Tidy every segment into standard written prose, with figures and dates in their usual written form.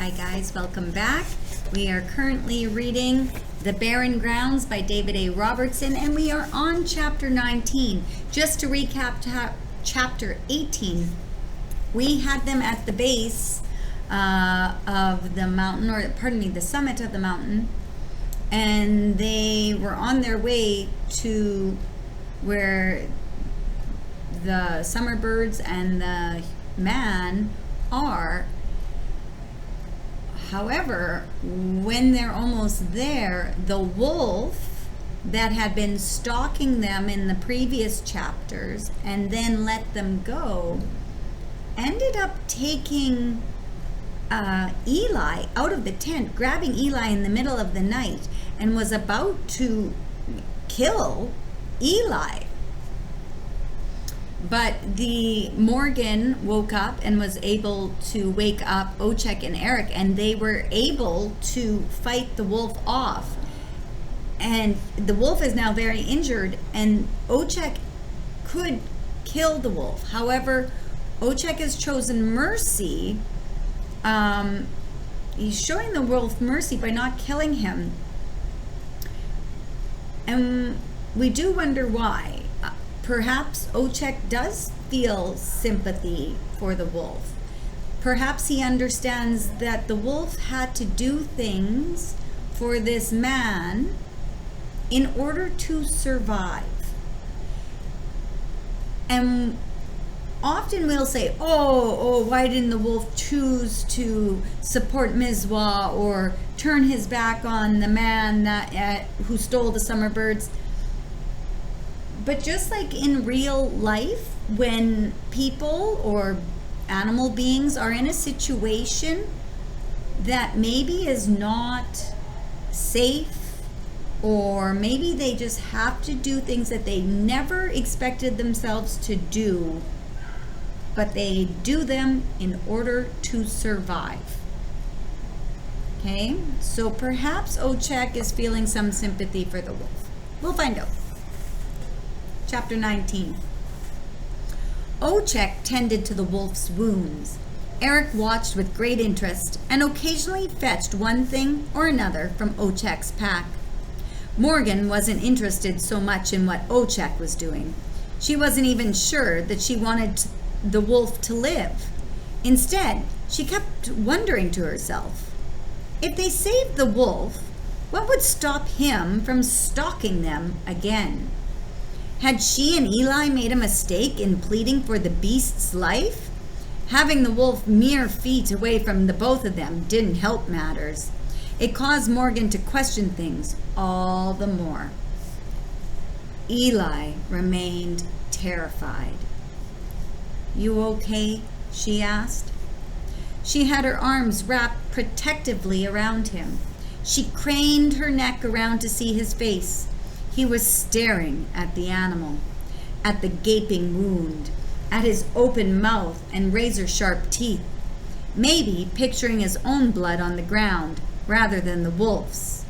Hi guys, welcome back. We are currently reading The Barren Grounds by David A. Robertson, and we are on chapter 19. Just to recap chapter 18, we had them at the base of the mountain, or pardon me, the summit of the mountain, and they were on their way to where the summer birds and the man are. However, when they're almost there, the wolf that had been stalking them in the previous chapters and then let them go ended up taking Eli out of the tent, grabbing Eli in the middle of the night, and was about to kill Eli. But the Morgan woke up and was able to wake up Ochek and Eric, and they were able to fight the wolf off. And the wolf is now very injured, and Ochek could kill the wolf. However, Ochek has chosen mercy. He's showing the wolf mercy by not killing him. And we do wonder why. Perhaps Ochek does feel sympathy for the wolf. Perhaps he understands that the wolf had to do things for this man in order to survive. And often we'll say, why didn't the wolf choose to support Mizwa or turn his back on the man who stole the summer birds? But just like in real life, when people or animal beings are in a situation that maybe is not safe, or maybe they just have to do things that they never expected themselves to do, but they do them in order to survive. Okay, so perhaps Ochek is feeling some sympathy for the wolf. We'll find out. Chapter 19. Ochek tended to the wolf's wounds. Eric watched with great interest and occasionally fetched one thing or another from Ochek's pack. Morgan wasn't interested so much in what Ochek was doing. She wasn't even sure that she wanted the wolf to live. Instead, she kept wondering to herself, if they saved the wolf, what would stop him from stalking them again? Had she and Eli made a mistake in pleading for the beast's life? Having the wolf mere feet away from the both of them didn't help matters. It caused Morgan to question things all the more. Eli remained terrified. "You okay?" she asked. She had her arms wrapped protectively around him. She craned her neck around to see his face. He was staring at the animal, at the gaping wound, at his open mouth and razor-sharp teeth, maybe picturing his own blood on the ground rather than the wolf's.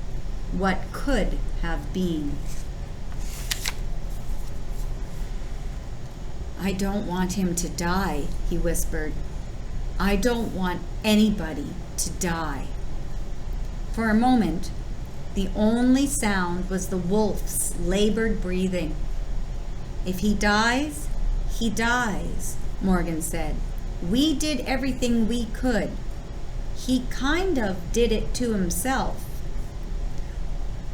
What could have been? "I don't want him to die," he whispered. "I don't want anybody to die." For a moment, the only sound was the wolf's labored breathing. "If he dies, he dies," Morgan said. "We did everything we could. He kind of did it to himself."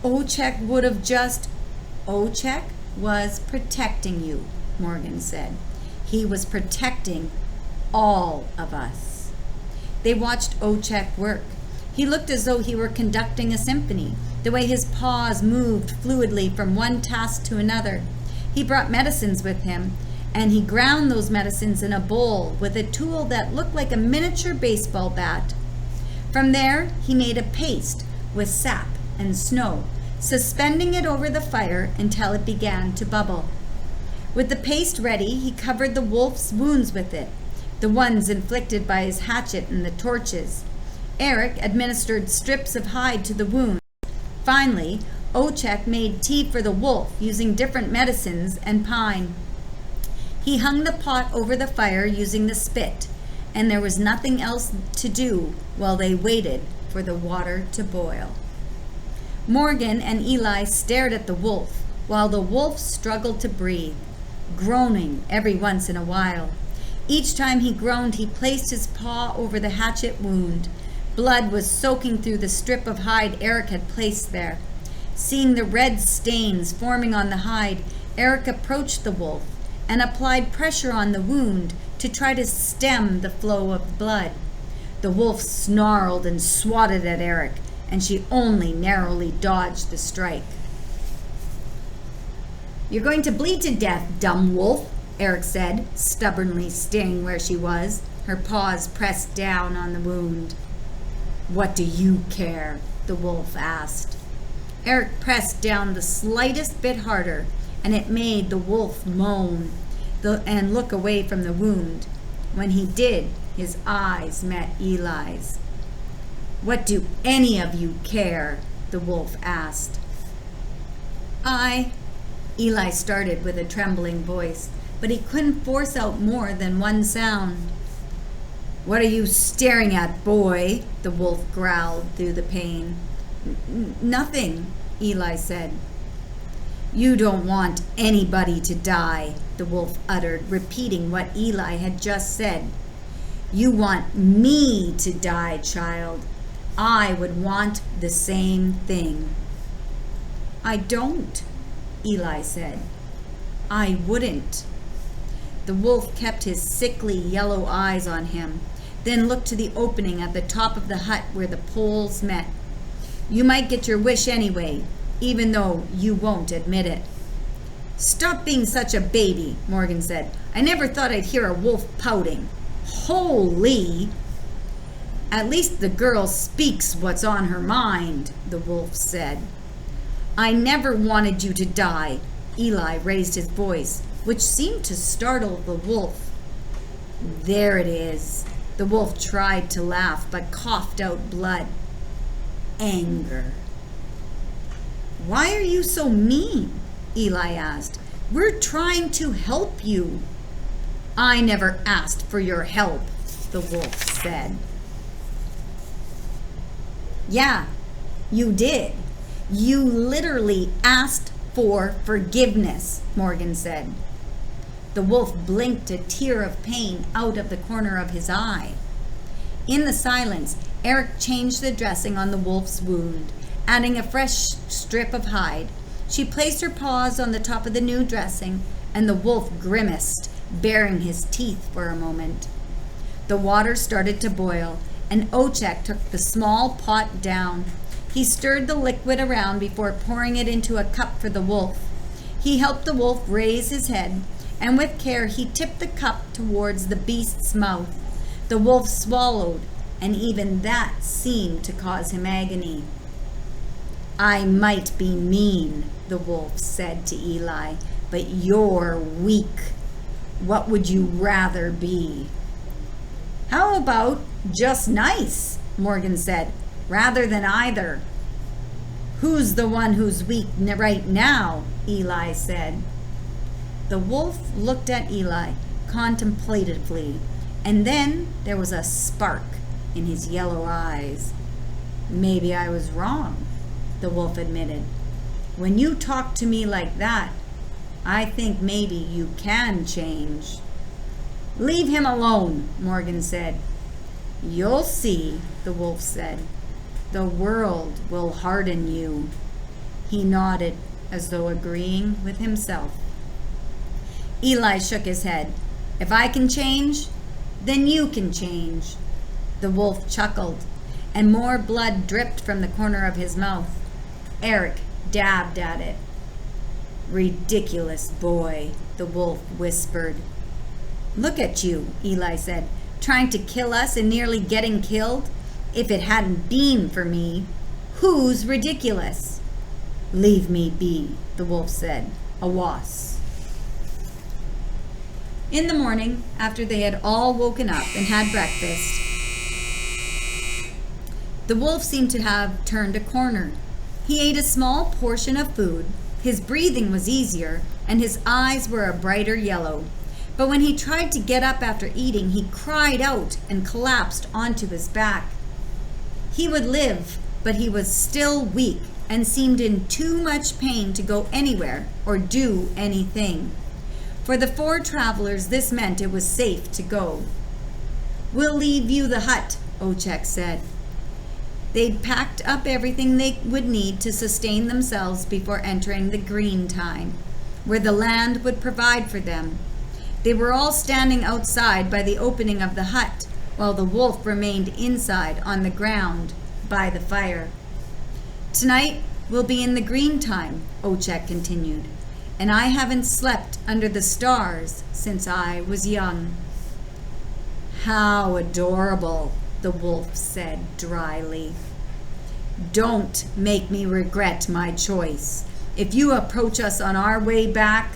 Ochek was protecting you," Morgan said. "He was protecting all of us." They watched Ochek work. He looked as though he were conducting a symphony, the way his paws moved fluidly from one task to another. He brought medicines with him, and he ground those medicines in a bowl with a tool that looked like a miniature baseball bat. From there, he made a paste with sap and snow, suspending it over the fire until it began to bubble. With the paste ready, he covered the wolf's wounds with it, the ones inflicted by his hatchet and the torches. Eric administered strips of hide to the wound. Finally, Ochek made tea for the wolf using different medicines and pine. He hung the pot over the fire using the spit and there was nothing else to do while they waited for the water to boil. Morgan and Eli stared at the wolf while the wolf struggled to breathe, groaning every once in a while. Each time he groaned, he placed his paw over the hatchet wound. Blood was soaking through the strip of hide Eric had placed there. Seeing the red stains forming on the hide, Eric approached the wolf and applied pressure on the wound to try to stem the flow of blood. The wolf snarled and swatted at Eric, and she only narrowly dodged the strike. "You're going to bleed to death, dumb wolf," Eric said, stubbornly staying where she was, her paws pressed down on the wound. "What do you care?" the wolf asked. Eric pressed down the slightest bit harder, and it made the wolf moan and look away from the wound. When he did, his eyes met Eli's. "What do any of you care?" the wolf asked. Eli started with a trembling voice, but he couldn't force out more than one sound. "What are you staring at, boy?" the wolf growled through the pain. Nothing, Eli said. "You don't want anybody to die," the wolf uttered, repeating what Eli had just said. "You want me to die, child. I would want the same thing." "I don't," Eli said. "I wouldn't." The wolf kept his sickly yellow eyes on him, then looked to the opening at the top of the hut where the poles met. "You might get your wish anyway, even though you won't admit it." "Stop being such a baby," Morgan said. "I never thought I'd hear a wolf pouting. Holy!" "At least the girl speaks what's on her mind," the wolf said. "I never wanted you to die." Eli raised his voice, which seemed to startle the wolf. "There it is." The wolf tried to laugh, but coughed out blood. Anger. "Why are you so mean?" Eli asked. "We're trying to help you." "I never asked for your help," the wolf said. "Yeah, you did. You literally asked for forgiveness," Morgan said. The wolf blinked a tear of pain out of the corner of his eye. In the silence, Eric changed the dressing on the wolf's wound, adding a fresh strip of hide. She placed her paws on the top of the new dressing, and the wolf grimaced, baring his teeth for a moment. The water started to boil, and Ochek took the small pot down. He stirred the liquid around before pouring it into a cup for the wolf. He helped the wolf raise his head, and with care he tipped the cup towards the beast's mouth. The wolf swallowed, and even that seemed to cause him agony. "I might be mean," the wolf said to Eli, "but you're weak. What would you rather be?" "How about just nice?" Morgan said, "rather than either." "Who's the one who's weak right now?" Eli said. The wolf looked at Eli contemplatively, and then there was a spark in his yellow eyes. "Maybe I was wrong," the wolf admitted. "When you talk to me like that, I think maybe you can change." "Leave him alone," Morgan said. "You'll see," the wolf said. "The world will harden you." He nodded, as though agreeing with himself. Eli shook his head. "If I can change, then you can change." The wolf chuckled, and more blood dripped from the corner of his mouth. Eric dabbed at it. "Ridiculous boy," the wolf whispered. "Look at you," Eli said, "trying to kill us and nearly getting killed. If it hadn't been for me, who's ridiculous?" "Leave me be," the wolf said, awas. In the morning, after they had all woken up and had breakfast, the wolf seemed to have turned a corner. He ate a small portion of food, his breathing was easier, and his eyes were a brighter yellow. But when he tried to get up after eating, he cried out and collapsed onto his back. He would live, but he was still weak and seemed in too much pain to go anywhere or do anything. For the 4 travelers, this meant it was safe to go. "We'll leave you the hut," Ochek said. They'd packed up everything they would need to sustain themselves before entering the green time, where the land would provide for them. They were all standing outside by the opening of the hut, while the wolf remained inside on the ground by the fire. "Tonight we'll be in the green time," Ochek continued, "and I haven't slept under the stars since I was young." "How adorable," the wolf said dryly. "Don't make me regret my choice. If you approach us on our way back,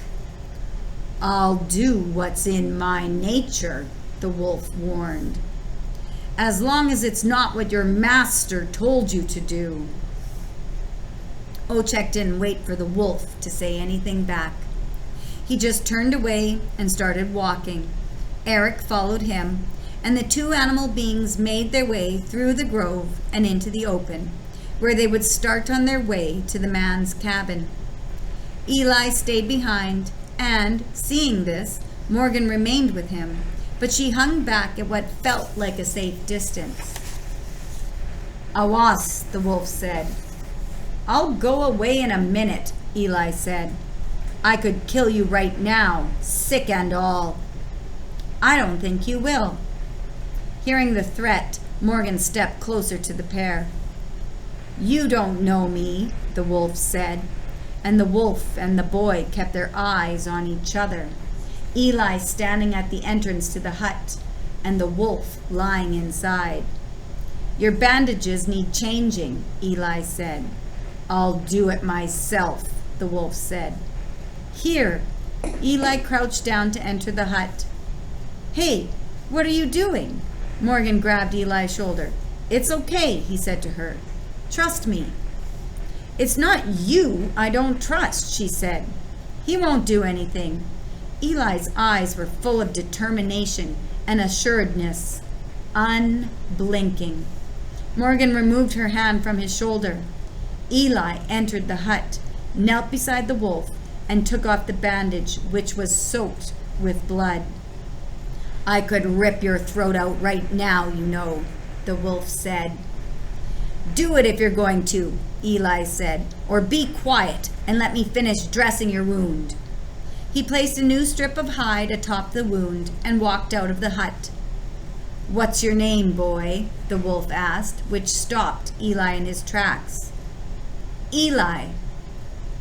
I'll do what's in my nature," the wolf warned. "As long as it's not what your master told you to do." Ochek didn't wait for the wolf to say anything back. He just turned away and started walking. Eric followed him, and the 2 animal beings made their way through the grove and into the open, where they would start on their way to the man's cabin. Eli stayed behind, and, seeing this, Morgan remained with him, but she hung back at what felt like a safe distance. "Awas," the wolf said. "I'll go away in a minute," Eli said. "I could kill you right now, sick and all." "I don't think you will." Hearing the threat, Morgan stepped closer to the pair. "You don't know me," the wolf said, and the wolf and the boy kept their eyes on each other, Eli standing at the entrance to the hut, and the wolf lying inside. "Your bandages need changing," Eli said. "I'll do it myself," the wolf said. "Here." Eli crouched down to enter the hut. "Hey, what are you doing?" Morgan grabbed Eli's shoulder. "It's okay," he said to her. "Trust me." "It's not you I don't trust," she said. "He won't do anything." Eli's eyes were full of determination and assuredness, unblinking. Morgan removed her hand from his shoulder. Eli entered the hut, knelt beside the wolf, and took off the bandage, which was soaked with blood. "I could rip your throat out right now, you know," the wolf said. "Do it if you're going to," Eli said, "or be quiet and let me finish dressing your wound." He placed a new strip of hide atop the wound and walked out of the hut. "What's your name, boy?" the wolf asked, which stopped Eli in his tracks. "Eli."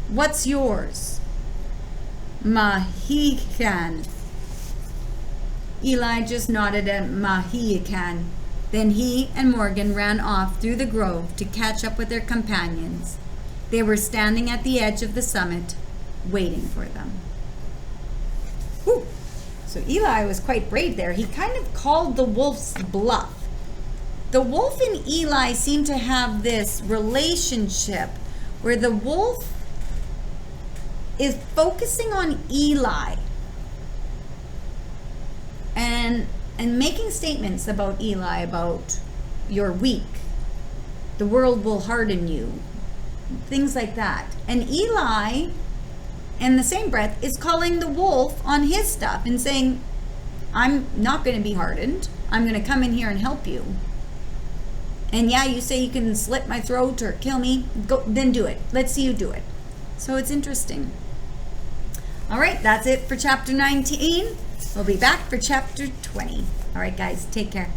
"What's yours?" "Mahican." Eli just nodded at Mahican. Then he and Morgan ran off through the grove to catch up with their companions. They were standing at the edge of the summit, waiting for them. Whew. So Eli was quite brave there. He kind of called the wolf's bluff. The wolf and Eli seem to have this relationship where the wolf is focusing on Eli and making statements about Eli, about you're weak, the world will harden you, things like that. And Eli, in the same breath, is calling the wolf on his stuff and saying, I'm not going to be hardened. I'm going to come in here and help you. And yeah, you say you can slit my throat or kill me. Go, then do it. Let's see you do it. So it's interesting. All right, that's it for chapter 19. We'll be back for chapter 20. All right, guys, take care.